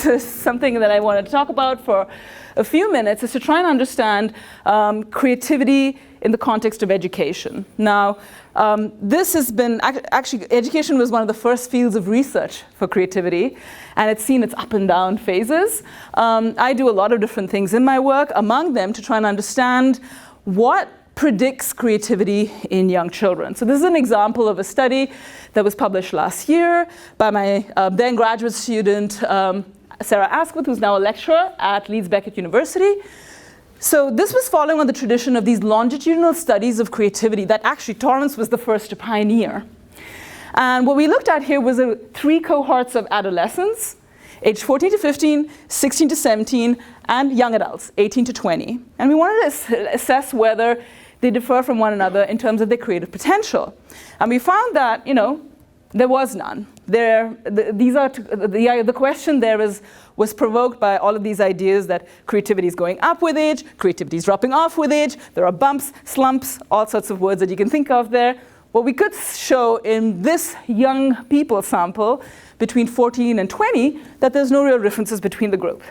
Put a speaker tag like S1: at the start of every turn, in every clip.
S1: this is something that I wanted to talk about for a few minutes, is to try and understand creativity in the context of education. Now, this has been, actually, education was one of the first fields of research for creativity, and it's seen its up and down phases. I do a lot of different things in my work, among them to try and understand what predicts creativity in young children. So this is an example of a study that was published last year by my then graduate student, Sarah Asquith, who's now a lecturer at Leeds Beckett University. So this was following on the tradition of these longitudinal studies of creativity that actually Torrance was the first to pioneer. And what we looked at here was 3 cohorts of adolescents, aged 14 to 15, 16 to 17, and young adults, 18 to 20. And we wanted to assess whether they differ from one another in terms of their creative potential. And we found that, there was none. The question there was provoked by all of these ideas that creativity is going up with age, creativity is dropping off with age, there are bumps, slumps, all sorts of words that you can think of there. What we could show in this young people sample between 14 and 20, that there's no real differences between the group.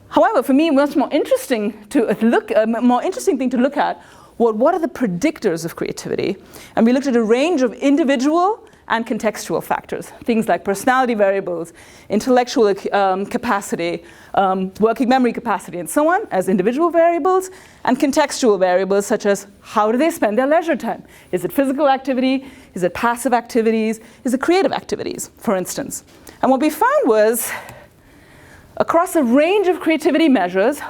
S1: However, for me, much more interesting thing to look at, what are the predictors of creativity? And we looked at a range of individual and contextual factors, things like personality variables, intellectual capacity, working memory capacity, and so on, as individual variables, and contextual variables such as how do they spend their leisure time? Is it physical activity? Is it passive activities? Is it creative activities, for instance? And what we found was, across a range of creativity measures,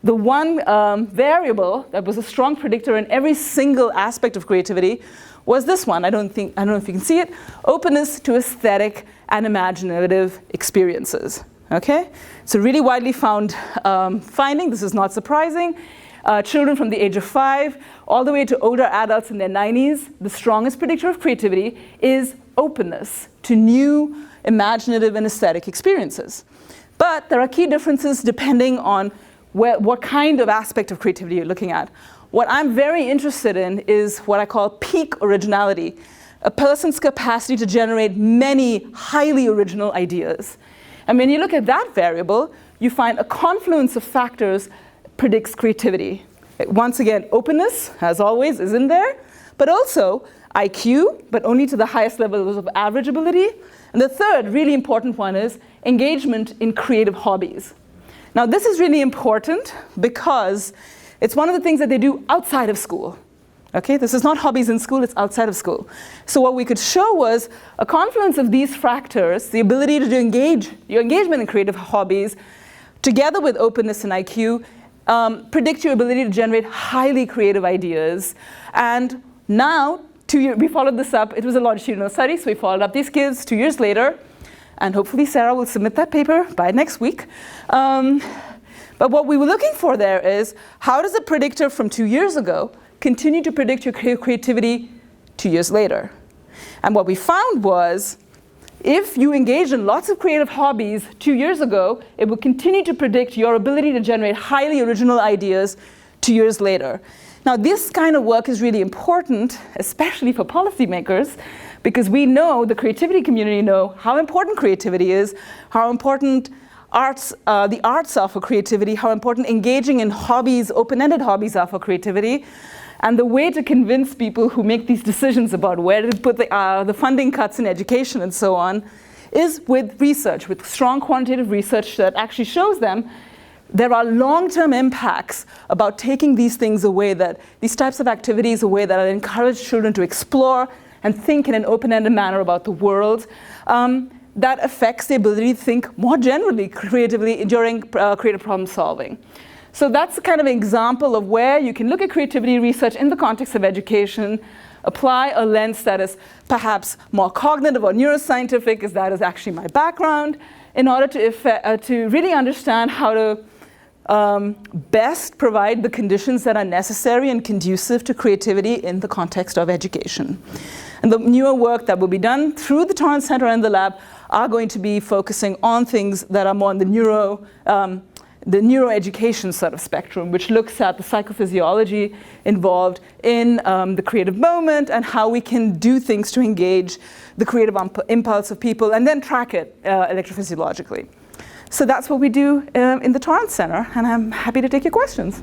S1: the one variable that was a strong predictor in every single aspect of creativity was this one. I don't know if you can see it. Openness to aesthetic and imaginative experiences. Okay? It's a really widely found finding. This is not surprising. Children from the age of 5 all the way to older adults in their 90s, the strongest predictor of creativity is openness to new imaginative and aesthetic experiences. But there are key differences depending on what kind of aspect of creativity you're looking at. What I'm very interested in is what I call peak originality, a person's capacity to generate many highly original ideas. And when you look at that variable, you find a confluence of factors predicts creativity. Once again, openness, as always, is in there, but also IQ, but only to the highest levels of average ability. And the third really important one is engagement in creative hobbies. Now, this is really important because it's one of the things that they do outside of school. Okay, this is not hobbies in school, it's outside of school. So what we could show was a confluence of these factors, the ability to engage, your engagement in creative hobbies, together with openness and IQ, predict your ability to generate highly creative ideas. And now, we followed this up. It was a longitudinal study, so we followed up these kids 2 years later. And hopefully Sarah will submit that paper by next week. But what we were looking for there is, how does a predictor from 2 years ago continue to predict your creativity 2 years later? And what we found was, if you engaged in lots of creative hobbies 2 years ago, it will continue to predict your ability to generate highly original ideas 2 years later. Now, this kind of work is really important, especially for policymakers, because we know, the creativity community know, how important creativity is, how important the arts are for creativity, how important engaging in hobbies, open-ended hobbies are for creativity. And the way to convince people who make these decisions about where to put the funding cuts in education and so on is with research, with strong quantitative research that actually shows them there are long-term impacts about taking these things away, these types of activities away that encourage children to explore and think in an open-ended manner about the world. That affects the ability to think more generally creatively during creative problem solving. So that's kind of an example of where you can look at creativity research in the context of education, apply a lens that is perhaps more cognitive or neuroscientific, as that is actually my background, in order to really understand how to best provide the conditions that are necessary and conducive to creativity in the context of education. And the newer work that will be done through the Torrance Center and the lab are going to be focusing on things that are more in the the neuroeducation sort of spectrum, which looks at the psychophysiology involved in the creative moment and how we can do things to engage the creative impulse of people and then track it electrophysiologically. So that's what we do in the Torrance Center, and I'm happy to take your questions.